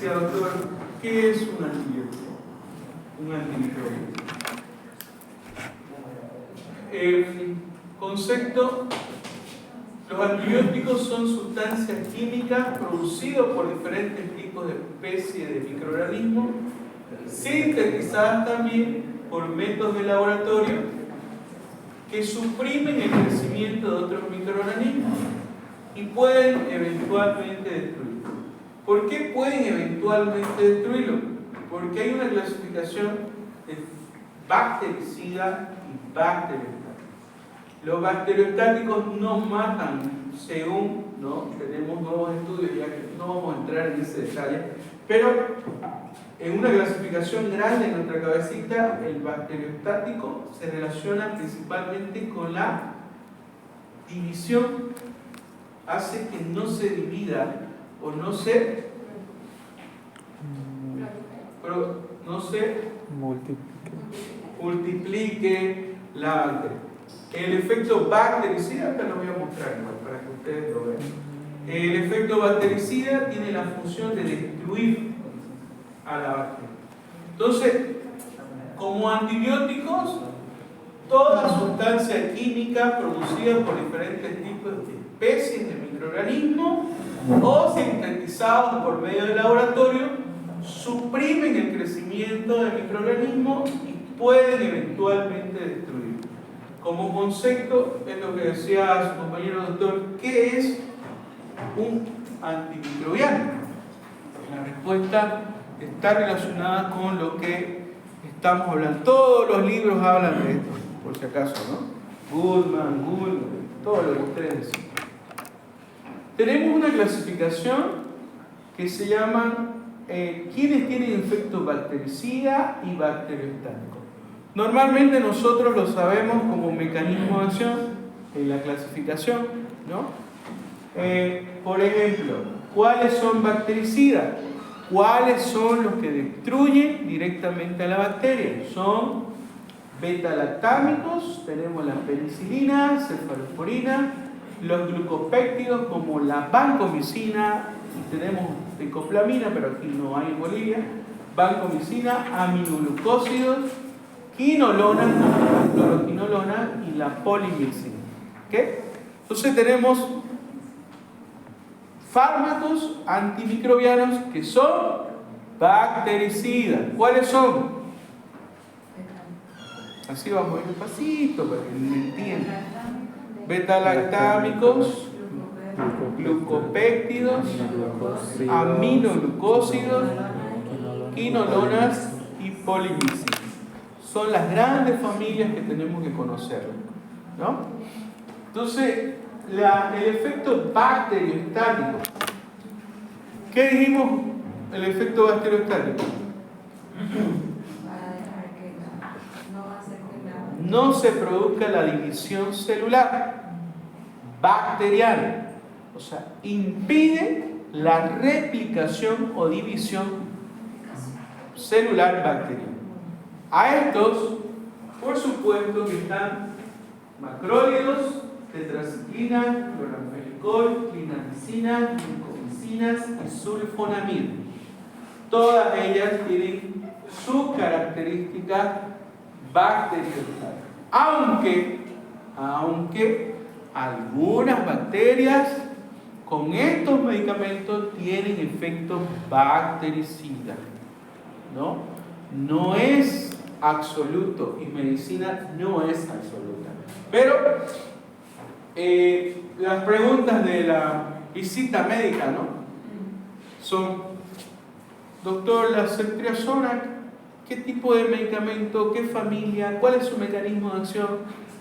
decía, doctor, ¿qué es un antibiótico? Un antimicrobiano. Concepto: los antibióticos son sustancias químicas producidas por diferentes tipos de especies de microorganismos, sintetizadas también por métodos de laboratorio, que suprimen el crecimiento de otros microorganismos y pueden eventualmente destruirlo. ¿Por qué pueden eventualmente destruirlo? Porque hay una clasificación de bactericida y bacteriostáticos. Los bacteriostáticos no matan, según, ¿no? Tenemos nuevos estudios, ya que no vamos a entrar en ese detalle, pero en una clasificación grande en nuestra cabecita, el bacteriostático se relaciona principalmente con la división, hace que no se divida o no se multiplique la bacteria. El efecto bactericida, te lo voy a mostrar igual, para que ustedes lo vean. El efecto bactericida tiene la función de destruir a la bacteria. Entonces, como antibióticos, toda sustancia química producida por diferentes tipos de especies de microorganismos o sintetizados por medio del laboratorio suprimen el crecimiento del microorganismo y pueden eventualmente destruirlo. Como concepto, es lo que decía su compañero doctor, ¿qué es un antimicrobiano? La respuesta está relacionada con lo que estamos hablando. Todos los libros hablan de esto, por si acaso, ¿no? Goodman, todo lo que ustedes decían. Tenemos una clasificación que se llama ¿quiénes tienen efecto bactericida y bacteriostático? Normalmente nosotros lo sabemos como mecanismo de acción en la clasificación, ¿no? Por ejemplo, ¿cuáles son bactericidas? ¿Cuáles son los que destruyen directamente a la bacteria? Son beta-lactámicos, tenemos la penicilina, cefalosporina, los glucopéptidos como la vancomicina, y tenemos tecoplamina, pero aquí no hay en Bolivia, vancomicina, aminoglucósidos, quinolona, como la cloroquinolona y la polimicina. ¿Okay? Entonces tenemos fármacos antimicrobianos que son bactericidas. ¿Cuáles son? Así vamos a ir despacito para que me entiendan. Beta-lactámicos, glucopéptidos, aminoglucósidos, quinolonas y polimicinas. Son las grandes familias que tenemos que conocer, ¿no? Entonces, el efecto bacteriostático. ¿Qué dijimos? El efecto bacteriostático. No se produzca la división celular bacteriana, o sea, impide la replicación o división celular bacteriana. A estos, por supuesto, que están macrólidos, tetraciclina, cloramfenicol, clinaticina, glucomicinas y sulfonamida. Todas ellas tienen su característica bacteriostática. Aunque algunas bacterias con estos medicamentos tienen efectos bactericidas, ¿no? No es absoluto, y medicina no es absoluta. Pero las preguntas de la visita médica, ¿no? Son: doctor, la ceftriaxona, ¿qué tipo de medicamento? ¿Qué familia? ¿Cuál es su mecanismo de acción?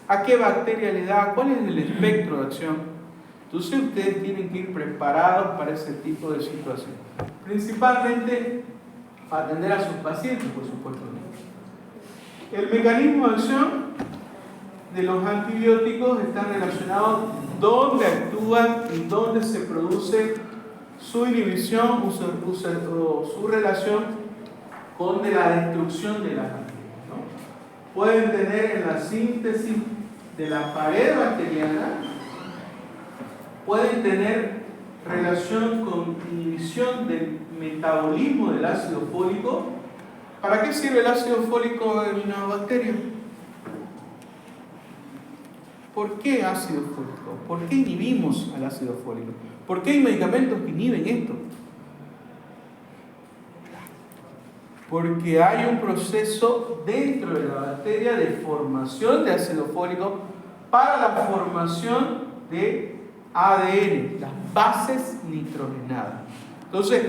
¿A qué bacteria le da? ¿Cuál es el espectro de acción? Entonces ustedes tienen que ir preparados para ese tipo de situación. Principalmente para atender a sus pacientes, por supuesto. El mecanismo de acción de los antibióticos está relacionado dónde actúan y dónde se produce su inhibición o su relación con la destrucción de las bacterias, ¿no? Pueden tener en la síntesis de la pared bacteriana, pueden tener relación con inhibición del metabolismo del ácido fólico. ¿Para qué sirve el ácido fólico en una bacteria? ¿Por qué ácido fólico? ¿Por qué inhibimos al ácido fólico? ¿Por qué hay medicamentos que inhiben esto? Porque hay un proceso dentro de la bacteria de formación de ácido fólico para la formación de ADN, las bases nitrogenadas. Entonces,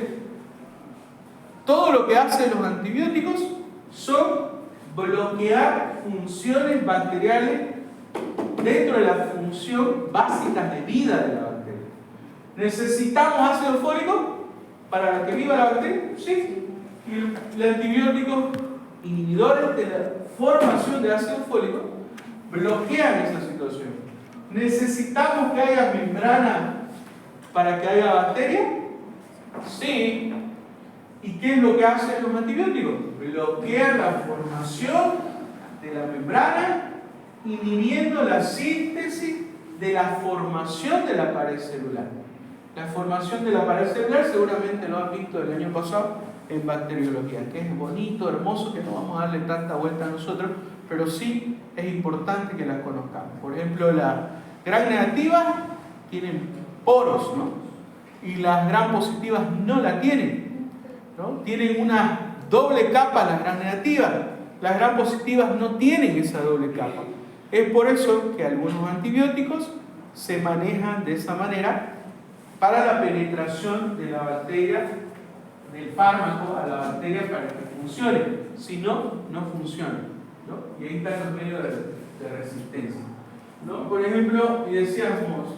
todo lo que hacen los antibióticos son bloquear funciones bacteriales dentro de la función básica de vida de la bacteria. ¿Necesitamos ácido fólico para que viva la bacteria? Sí. Y el antibiótico, inhibidores de la formación de ácido fólico, bloquean esa situación. ¿Necesitamos que haya membrana para que haya bacteria? Sí. ¿Y qué es lo que hacen los antibióticos? Bloquean la formación de la membrana, inhibiendo la síntesis de la formación de la pared celular. La formación de la pared celular seguramente lo han visto el año pasado en bacteriología, que es bonito, hermoso, que no vamos a darle tanta vuelta a nosotros, pero sí es importante que las conozcamos. Por ejemplo, las gram negativas tienen poros, ¿no? Y las gram positivas no la tienen, ¿no? Tienen una doble capa las gram negativas. Las gram positivas no tienen esa doble capa. Es por eso que algunos antibióticos se manejan de esa manera para la penetración de la bacteria, del fármaco a la bacteria para que funcione. Si no, no funciona, ¿no? Y ahí están los medios de resistencia, ¿no? Por ejemplo, y decíamos,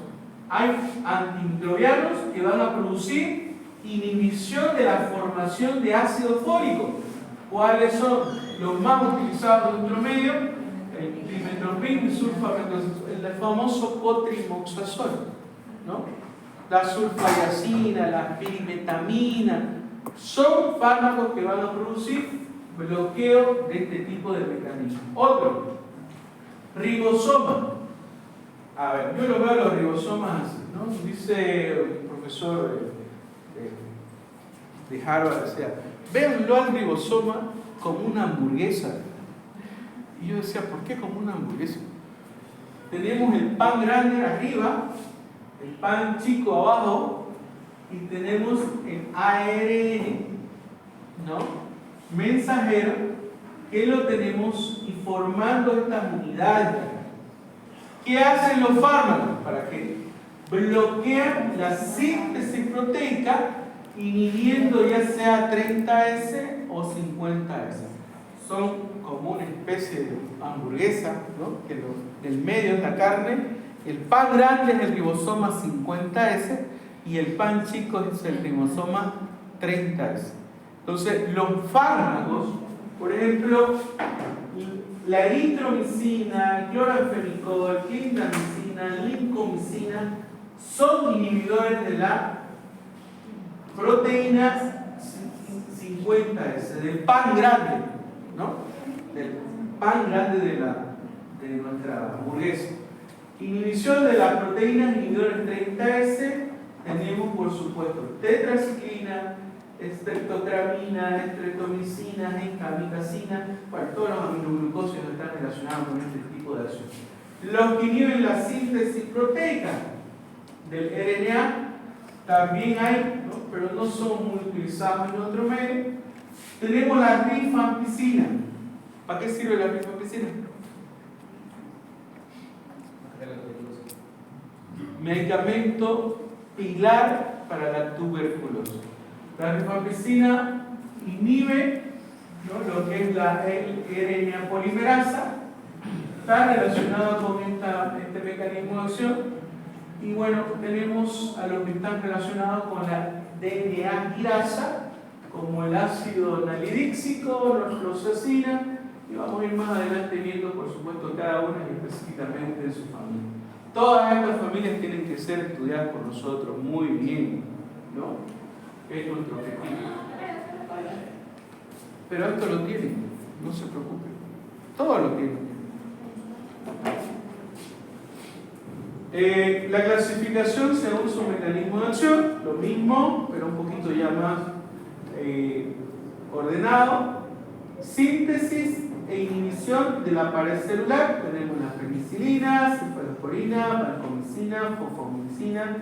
hay antimicrobianos que van a producir inhibición de la formación de ácido fólico. ¿Cuáles son los más utilizados en nuestro medio? El trimethoprim, el famoso cotrimoxazol, ¿no? La sulfayacina, la pirimetamina, son fármacos que van a producir bloqueo de este tipo de mecanismos. Otro, ribosoma. A ver, yo lo veo a los ribosomas así, ¿no? Dice el profesor de Harvard, decía, véanlo al ribosoma como una hamburguesa. Y yo decía, ¿por qué como una hamburguesa? Tenemos el pan grande arriba, el pan chico abajo, y tenemos el ARN, ¿no? Mensajero, que lo tenemos informando estas unidades. ¿Qué hacen los fármacos? ¿Para qué? Bloquean la síntesis proteica, inhibiendo ya sea 30S o 50S. Son como una especie de hamburguesa, ¿no? Que del medio es la carne, el pan grande es el ribosoma 50S y el pan chico es el ribosoma 30S. Entonces, los fármacos, por ejemplo, la eritromicina, cloranfenicol, clindamicina, lincomicina, son inhibidores de la proteína 50S, del pan grande, ¿no? Del pan grande de nuestra hamburguesa. Inhibición de las proteínas, inhibidores 30S, tenemos por supuesto tetraciclina, estreptocramina, estreptomicina, encamicacina, bueno, todos los aminoglucósidos están relacionados con este tipo de acción. Los que inhiben la síntesis proteica del RNA también hay, ¿no? Pero no son muy utilizados en otro medio. Tenemos la rifampicina. ¿Para qué sirve la rifampicina? Medicamento pilar para la tuberculosis. La rifampicina inhibe, ¿no? Lo que es la RNA polimerasa, está relacionado con este mecanismo de acción. Y bueno, tenemos a los que están relacionados con la DNA quirasa, como el ácido nalidíxico, la fluoxacina, y vamos a ir más adelante viendo, por supuesto, cada una específicamente de su familia. Todas estas familias tienen que ser estudiadas por nosotros muy bien, ¿no? Es nuestro objetivo. Pero esto lo tienen, no se preocupen. Todo lo tienen. La clasificación según su mecanismo de acción, lo mismo, pero un poquito ya más ordenado, síntesis e inhibición de la pared celular. Tenemos la penicilina, cefalosporina, vancomicina, fosfomicina,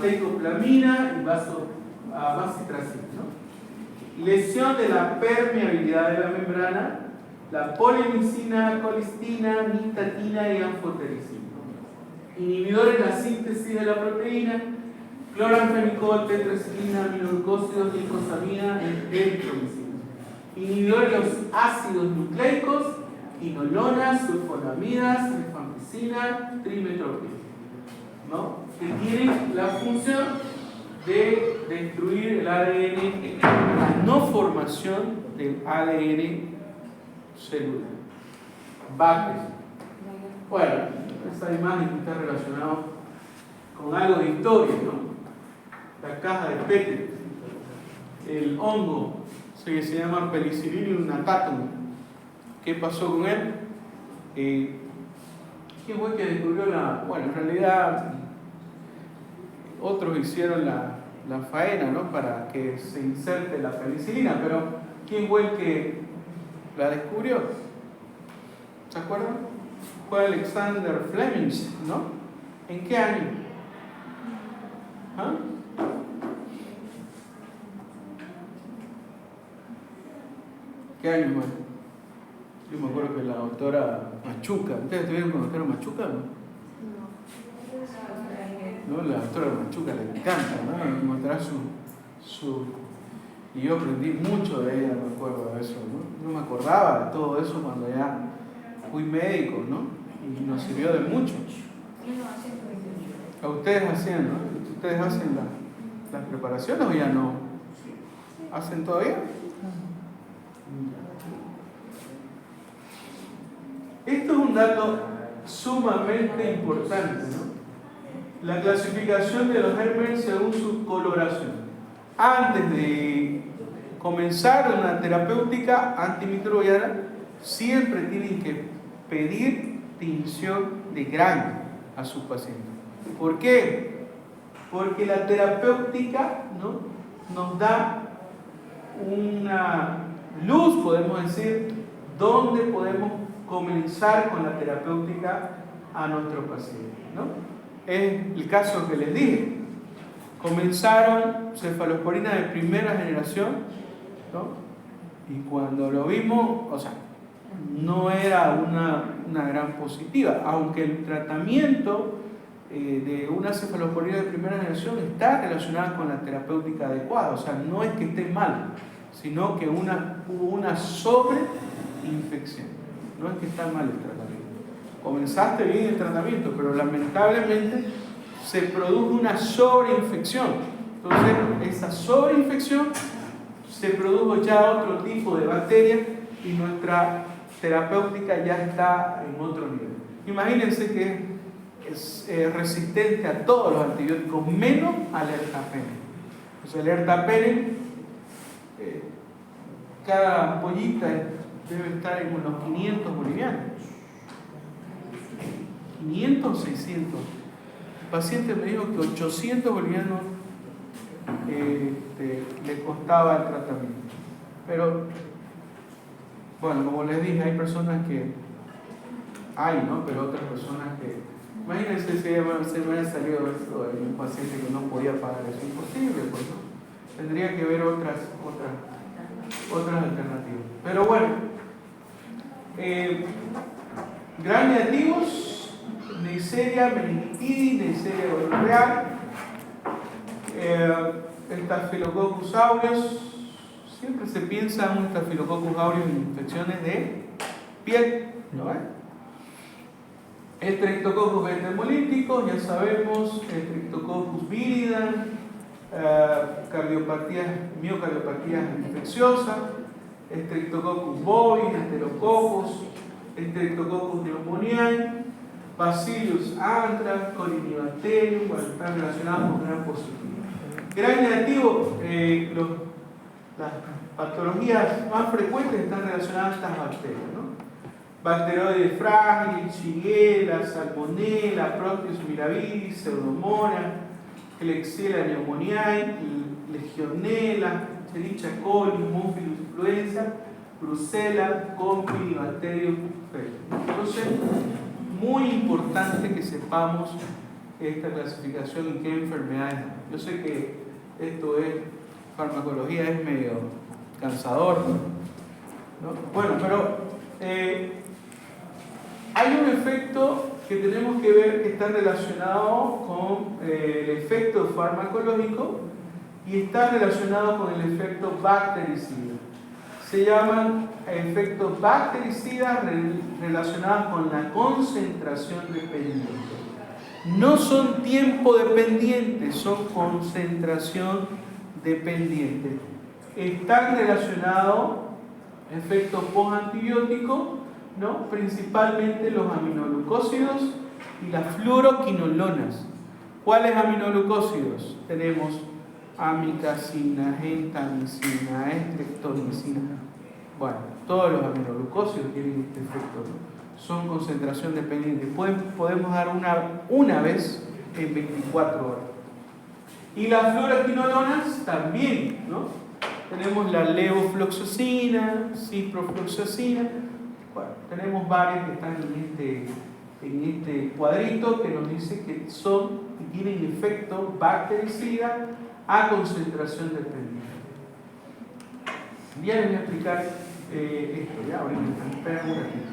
teicoplamina y vasotracina, ¿no? Lesión de la permeabilidad de la membrana, la polimicina, colistina, nistatina y anfotericina. Inhibidores de la síntesis de la proteína, cloranfenicol, tetraciclina, aminoglucósidos, glicosamina, eritromicina. Inhibidores de los ácidos nucleicos, inolonas, sulfonamidas, rifampicina, trimetoprim, ¿no? Que tienen la función de destruir el ADN, la no formación del ADN celular. Baques. Bueno, esta imagen está relacionada con algo de historia, ¿no? La caja de Petri, el hongo, que se llama Penicillium natatum. ¿Qué pasó con él? ¿Quién fue que descubrió la...? Bueno, en realidad otros hicieron la faena, ¿no? Para que se inserte la penicilina, pero ¿quién fue el que la descubrió? ¿Se acuerdan? Fue Alexander Fleming, ¿no? ¿En qué año? ¿Ah? ¿Qué año fue? Yo me acuerdo que la doctora Machuca, ¿ustedes estuvieron con la doctora Machuca, no? No, la doctora Machuca le encanta, ¿no? Mostrar su... Y yo aprendí mucho de ella, me acuerdo de eso, ¿no? No me acordaba de todo eso cuando ya fui médico, ¿no? Y nos sirvió de mucho. A ustedes hacían, ¿no? ¿Ustedes hacen las preparaciones o ya no? ¿Hacen todavía? Esto es un dato sumamente importante, ¿no? La clasificación de los gérmenes según su coloración. Antes de comenzar una terapéutica antimicrobiana, siempre tienen que pedir tinción de grano a sus pacientes. ¿Por qué? Porque la terapéutica, ¿no?, nos da una luz, podemos decir, donde podemos comenzar con la terapéutica a nuestros pacientes, ¿no? Es el caso que les dije. Comenzaron cefalosporina de primera generación, ¿no? Y cuando lo vimos, o sea, no era una gran positiva, aunque el tratamiento de una cefalosporina de primera generación está relacionada con la terapéutica adecuada, o sea, no es que esté mal, sino que hubo una sobreinfección, no es que está mal el tratamiento. Comenzaste bien el tratamiento, pero lamentablemente se produjo una sobreinfección. Entonces, esa sobreinfección se produjo ya otro tipo de bacterias y nuestra terapéutica ya está en otro nivel. Imagínense que es resistente a todos los antibióticos, menos al ertapenem. Entonces, el ertapenem, cada ampollita debe estar en unos 500 bolivianos. 500 o 600. El paciente me dijo que 800 bolivianos le costaba el tratamiento. Pero, bueno, como les dije, hay personas que ¿no? Pero otras personas que, imagínense si se me hubiera salido esto de un paciente que no podía pagar, eso es imposible, pues, ¿no? Tendría que haber otras alternativas. Pero bueno, gran negativos, Neisseria meningitidis, Neisseria gonorreae, Staphylococcus aureus. Siempre se piensa en un Staphylococcus aureus en infecciones de piel, ¿no es? Streptococcus beta-hemolíticos, ya sabemos, Streptococcus viridans, miocardiopatías infecciosas, Streptococcus bovis, Enterococcus, Streptococcus pneumoniae, Bacillus anthrax, Corynebacterium, bueno, están relacionados con gran positividad. Gran negativo, las patologías más frecuentes están relacionadas a estas bacterias, ¿no? Bacteroides frágiles, Shigella, Salmonella, Proteus mirabilis, Pseudomonas, Klebsiella pneumoniae, Legionella, Escherichia coli, Haemophilus influenza, Brucella, Campylobacterium febris. Entonces, muy importante que sepamos esta clasificación y qué enfermedades. Yo sé que esto es, farmacología es medio cansador, ¿no? Bueno, pero hay un efecto que tenemos que ver que está relacionado con el efecto farmacológico y está relacionado con el efecto bactericida. Se llaman efectos bactericidas relacionados con la concentración dependiente. No son tiempo dependientes, son concentración dependiente. Están relacionados efectos postantibióticos, ¿no? Principalmente los aminoglucósidos y las fluoroquinolonas. ¿Cuáles aminoglucósidos? Tenemos amicacina, gentamicina, estreptomicina. Bueno, todos los aminoglucósidos tienen este efecto, ¿no? Son concentración dependiente. Podemos dar una vez en 24 horas. Y las fluoroquinolonas también, ¿no? Tenemos la levofloxacina, ciprofloxacina. Bueno, tenemos varias que están en este cuadrito que nos dice que son y tienen efecto bactericida a concentración dependiente. Ya les voy a explicar esto, ya ahorita, esperen un ratito.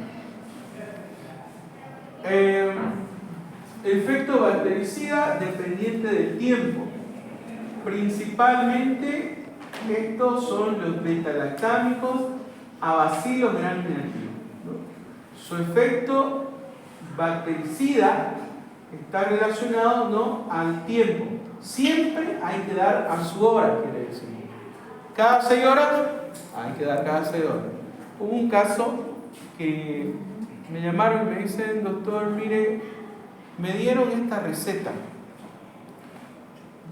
Efecto bactericida dependiente del tiempo. Principalmente estos son los beta-lactámicos a bacilos gram negativos, ¿no? Su efecto bactericida está relacionado, ¿no?, al tiempo. Siempre hay que dar a su hora, quiere decir. Cada 6 horas hay que dar cada 6 horas. Hubo un caso que me llamaron y me dicen: doctor, mire, me dieron esta receta.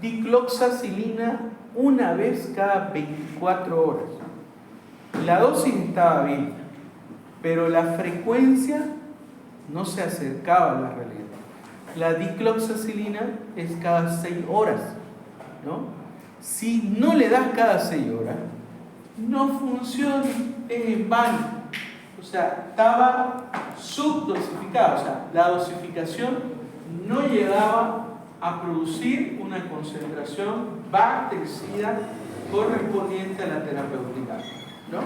Dicloxacilina una vez cada 24 horas. La dosis estaba bien, pero la frecuencia no se acercaba a la realidad. La dicloxacilina es cada 6 horas, ¿no? Si no le das cada 6 horas, no funciona, es en vano. O sea, estaba subdosificada, o sea, la dosificación no llegaba a producir una concentración bactericida correspondiente a la terapéutica, ¿no?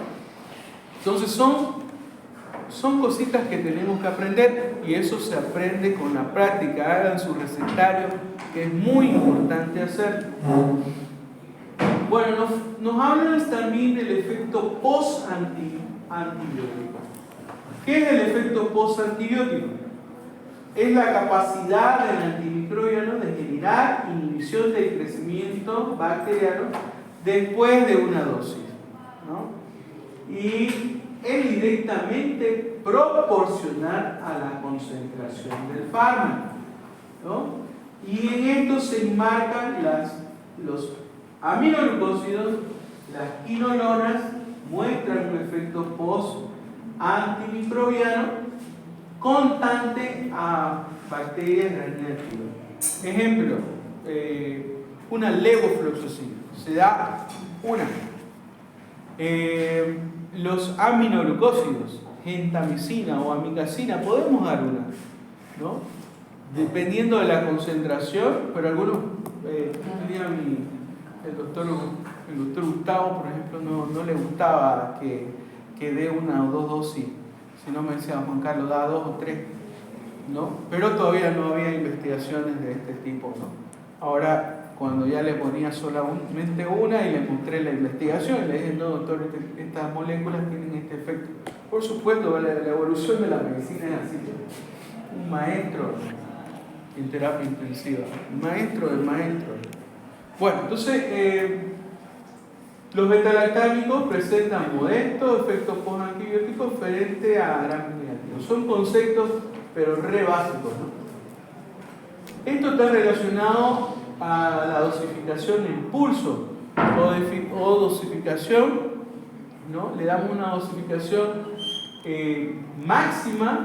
Entonces son cositas que tenemos que aprender, y eso se aprende con la práctica. Hagan su recetario, que es muy importante hacer. Bueno, nos hablan también del efecto post-antibiótico. ¿Qué es el efecto post-antibiótico? Es la capacidad del antimicrobiano de generar inhibición del crecimiento bacteriano después de una dosis, ¿no? Y es directamente proporcional a la concentración del fármaco, ¿no? Y en esto se enmarcan los aminoglucósidos, las quinolonas muestran un efecto post-antimicrobiano constante a bacterias gram-negativas. Ejemplo, una levofloxacina, se da una. Los aminoglucósidos, gentamicina o amicacina, podemos dar una, ¿no? Dependiendo de la concentración, pero algunos, el doctor Gustavo, por ejemplo, no le gustaba que dé una o dos dosis, sino me decía: Juan Carlos, da 2 o 3, ¿no? Pero todavía no había investigaciones de este tipo, ¿no? Ahora, cuando ya le ponía solamente una y le mostré la investigación, le dije: no, doctor, estas moléculas tienen este efecto. Por supuesto, la evolución de la medicina es así. Un maestro en terapia intensiva, maestro del maestro. Bueno, entonces, los betalactámicos presentan modestos efectos postantibióticos frente a gram negativo. Son conceptos, pero re básicos, ¿no? Esto está relacionado a la dosificación en pulso o dosificación, ¿no? Le damos una dosificación máxima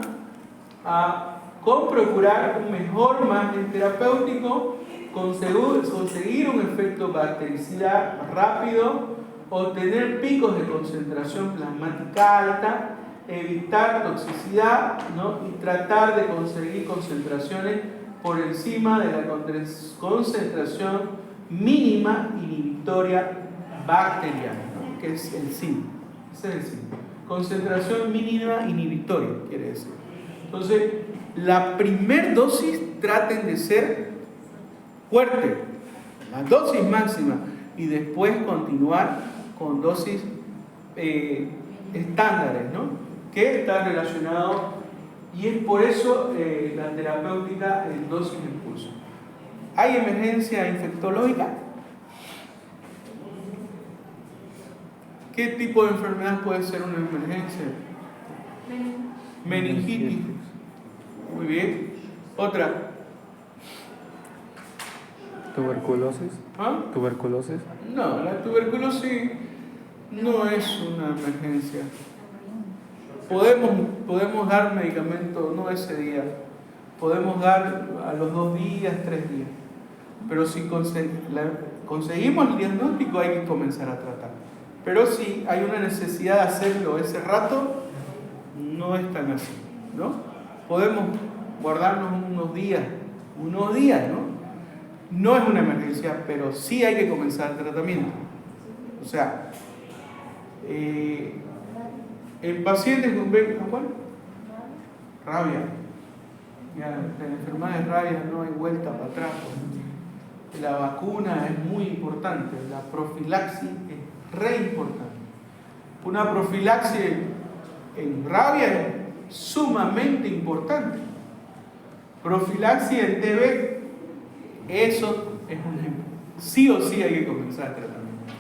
con procurar un mejor margen terapéutico, conseguir un efecto bactericida rápido, obtener picos de concentración plasmática alta, evitar toxicidad, ¿no? Y tratar de conseguir concentraciones por encima de la concentración mínima inhibitoria bacteriana, ¿no? Que es el SIM. Ese es el SIM. Concentración mínima inhibitoria, quiere decir. Entonces, la primer dosis traten de ser fuerte, la dosis máxima, y después continuar con dosis estándares, ¿no? Que están relacionados, y es por eso la terapéutica en dosis de impulso. ¿Hay emergencia infectológica? ¿Qué tipo de enfermedad puede ser una emergencia? Meningitis. Muy bien. Otra. ¿Tuberculosis? ¿Ah? ¿Tuberculosis? No, la tuberculosis no es una emergencia. Podemos dar medicamentos, no ese día. Podemos dar a los 2 días, 3 días. Pero si conseguimos el diagnóstico, hay que comenzar a tratar. Pero si hay una necesidad de hacerlo ese rato, no es tan así, ¿no? Podemos guardarnos unos días, ¿no? No es una emergencia, pero sí hay que comenzar el tratamiento. O sea, en pacientes con rabia, ya, la enfermedad de rabia no hay vuelta para atrás. La vacuna es muy importante, la profilaxis es re importante. Una profilaxis en rabia es sumamente importante. Profilaxis en TB, eso es un ejemplo. Sí o sí hay que comenzar el tratamiento.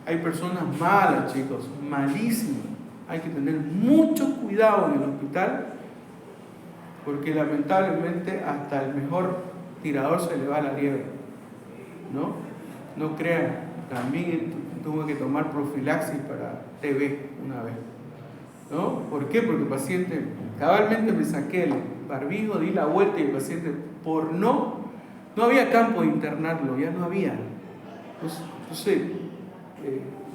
Hay personas malas, chicos, malísimas. Hay que tener mucho cuidado en el hospital, porque lamentablemente hasta el mejor tirador se le va la liebre, ¿no? No crean, también tuve que tomar profilaxis para TB una vez, ¿no? ¿Por qué? Porque el paciente, cabalmente me saqué el barbijo, di la vuelta y el paciente, no había campo de internarlo, ya no había. Entonces,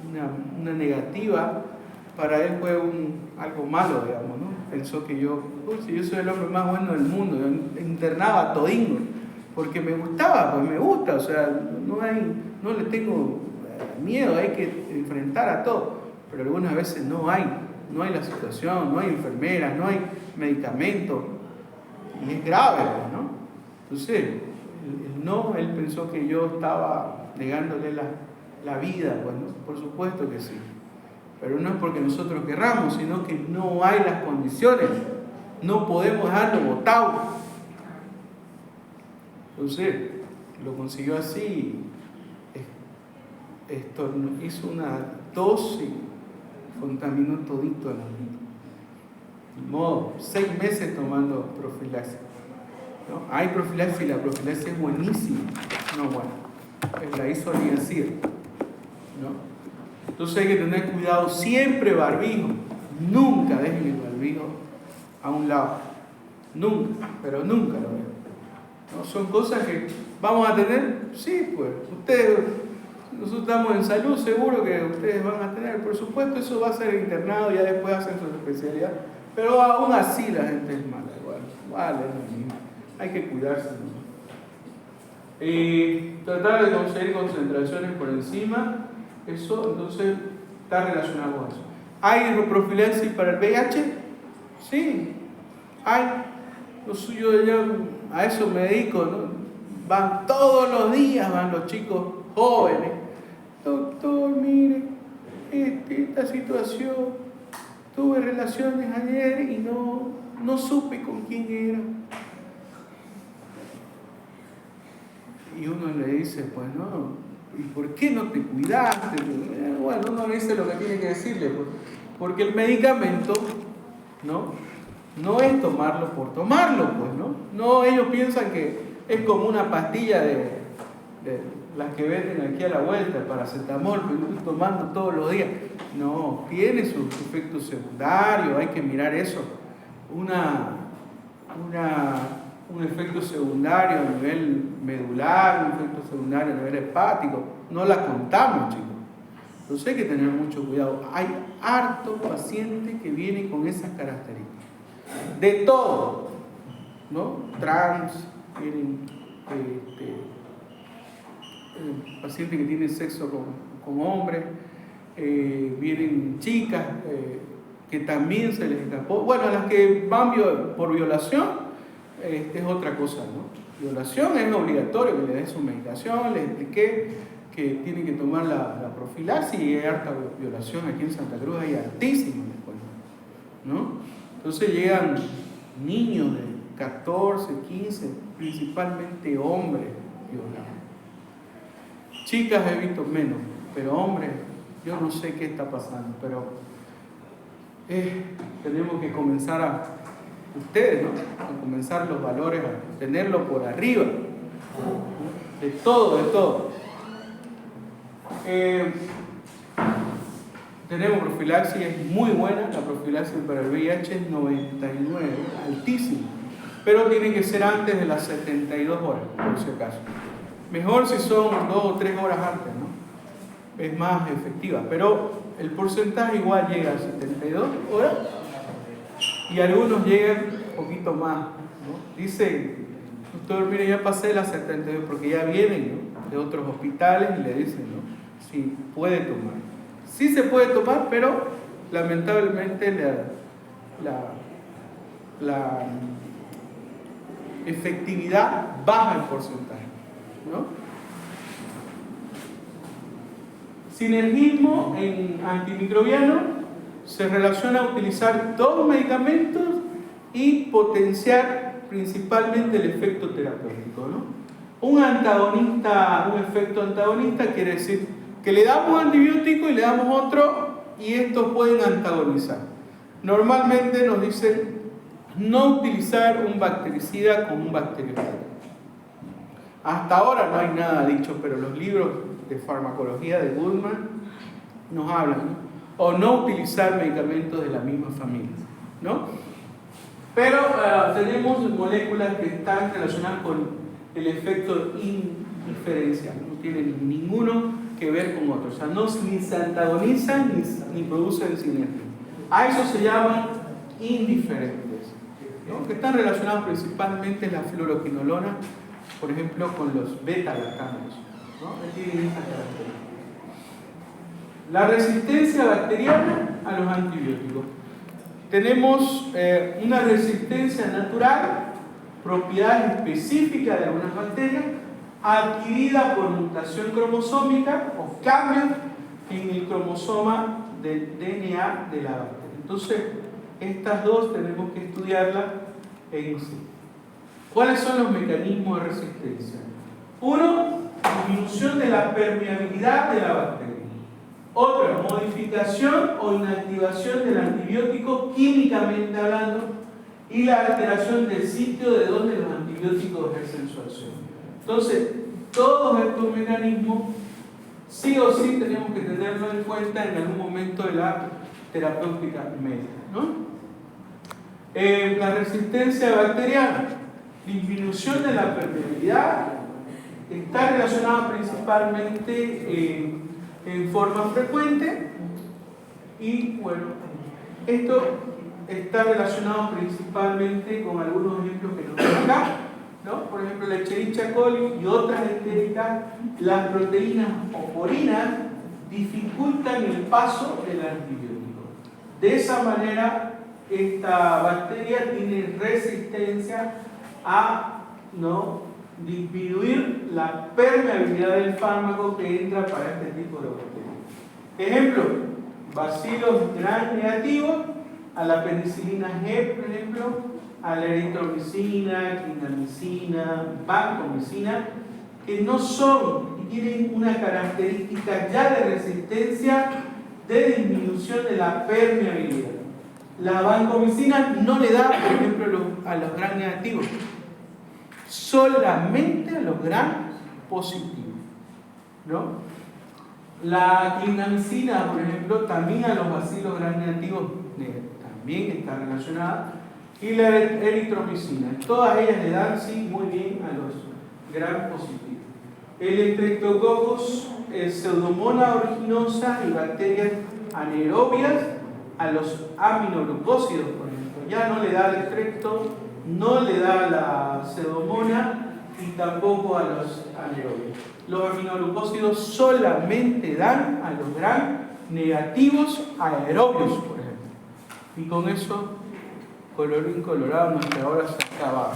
una negativa para él fue algo malo, digamos, ¿no? Pensó que yo soy el hombre más bueno del mundo, yo internaba a todingo, porque me gustaba, pues me gusta, o sea, no le tengo miedo, hay que enfrentar a todo, pero algunas veces no hay la situación, no hay enfermeras, no hay medicamentos, y es grave, ¿no? Entonces, él pensó que yo estaba negándole la vida, bueno, por supuesto que sí. Pero no es porque nosotros querramos, sino que no hay las condiciones. No podemos dejarlo botado. Entonces, lo consiguió así. Hizo una tos y contaminó todito a la vida. De modo, 6 meses tomando profilaxis. ¿No? Hay profilaxis y la profilaxis es buenísima. No, bueno, la hizo Niacir, ¿no? Entonces hay que tener cuidado, siempre barbijo, nunca dejen el barbijo a un lado, nunca, pero nunca lo dejen. ¿No? Son cosas que vamos a tener, sí, pues, nosotros estamos en salud, seguro que ustedes van a tener, por supuesto, eso va a ser internado, ya después hacen su especialidad, pero aún así la gente es mala, igual, hay que cuidarse, ¿no? Tratar de conseguir concentraciones por encima. Eso entonces está relacionado con eso. ¿Hay profilaxis para el VIH? Sí, hay. Lo suyo ya a eso me dedico, ¿no? Van todos los días, van los chicos jóvenes. Doctor, mire, esta situación, tuve relaciones ayer y no supe con quién era. Y uno le dice, pues no, ¿y por qué no te cuidaste? Bueno, uno le dice lo que tiene que decirle, pues, porque el medicamento no es tomarlo por tomarlo, pues, ¿no? No, ellos piensan que es como una pastilla de las que venden aquí a la vuelta, paracetamol, que uno está tomando todos los días. No, tiene sus efectos secundarios, hay que mirar eso. Un efecto secundario a nivel medular, un efecto secundario a nivel hepático, no la contamos, chicos. Entonces hay que tener mucho cuidado. Hay harto paciente que viene con esas características. De todo, ¿no? Trans, vienen pacientes que tienen sexo con hombres, vienen chicas que también se les escapó. Bueno, las que van por violación, es otra cosa, ¿no? Violación es obligatorio que le den su medicación, les expliqué que tienen que tomar la profilaxis y hay harta violación aquí en Santa Cruz, hay altísimo después, ¿no? Entonces llegan niños de 14, 15, principalmente hombres violados. Chicas he visto menos, pero hombres, yo no sé qué está pasando, pero tenemos que comenzar ustedes, ¿no? A comenzar los valores, a tenerlo por arriba, de todo. Tenemos profilaxis, es muy buena, la profilaxis para el VIH es 99, altísima, pero tiene que ser antes de las 72 horas, por si acaso. Mejor si son 2 o 3 horas antes, ¿no? Es más efectiva, pero el porcentaje igual llega a 72 horas y algunos llegan un poquito más, ¿no? Dicen, doctor, mire, ya pasé las 72 porque ya vienen, ¿no?, de otros hospitales y le dicen, ¿no?, si puede tomar. Sí se puede tomar, pero lamentablemente la efectividad baja el porcentaje, ¿no? Sinergismo en antimicrobiano se relaciona a utilizar 2 medicamentos y potenciar principalmente el efecto terapéutico, ¿no? Un efecto antagonista quiere decir que le damos antibiótico y le damos otro y estos pueden antagonizar. Normalmente nos dicen no utilizar un bactericida con un bactericida. Hasta ahora no hay nada dicho, pero los libros de farmacología de Goodman nos hablan, ¿no? O no utilizar medicamentos de la misma familia, ¿no? Pero tenemos moléculas que están relacionadas con el efecto indiferencial, no tienen ninguno que ver con otro, o sea, ni se antagonizan ni producen sinergia. A eso se llaman indiferentes, ¿no?, que están relacionados principalmente en la fluoroquinolona, por ejemplo, con los beta-lactamos, ¿no? Tienen esta característica. La resistencia bacteriana a los antibióticos. Tenemos una resistencia natural, propiedades específicas de algunas bacterias, adquirida por mutación cromosómica o cambios en el cromosoma del DNA de la bacteria. Entonces, estas dos tenemos que estudiarlas en sí. ¿Cuáles son los mecanismos de resistencia? Uno, disminución de la permeabilidad de la bacteria. Otra, modificación o inactivación del antibiótico químicamente hablando y la alteración del sitio de donde los antibióticos ejercen su acción. Entonces, todos estos mecanismos sí o sí tenemos que tenerlo en cuenta en algún momento de la terapéutica médica, ¿no? La resistencia bacteriana, disminución de la permeabilidad, está relacionada principalmente en forma frecuente y bueno, esto está relacionado principalmente con algunos ejemplos que nos dan acá, ¿no? Por ejemplo, la Escherichia coli y otras entéricas, las proteínas oporinas dificultan el paso del antibiótico. De esa manera, esta bacteria tiene resistencia a disminuir la permeabilidad del fármaco que entra para este tipo de bacterias. Ejemplo, bacilos gram negativos a la penicilina G, por ejemplo, a la eritromicina, clindamicina, vancomicina, que no son y tienen una característica ya de resistencia de disminución de la permeabilidad. La vancomicina no le da, por ejemplo, a los gram negativos, solamente a los gram positivos, ¿no? La clindamicina, por ejemplo, también a los bacilos gram negativos también está relacionada, y la eritromicina, todas ellas le dan sí muy bien a los gram positivos. El Streptococcus es Pseudomonas aeruginosa y bacterias anaerobias a los aminoglucósidos, por ejemplo. Ya no le da el estrepto, no le da la pseudomona y tampoco a los anaerobios. Los aminoglucósidos solamente dan a los gram negativos aerobios, por ejemplo. Y con eso, colorín colorado, nuestra hora se acaba.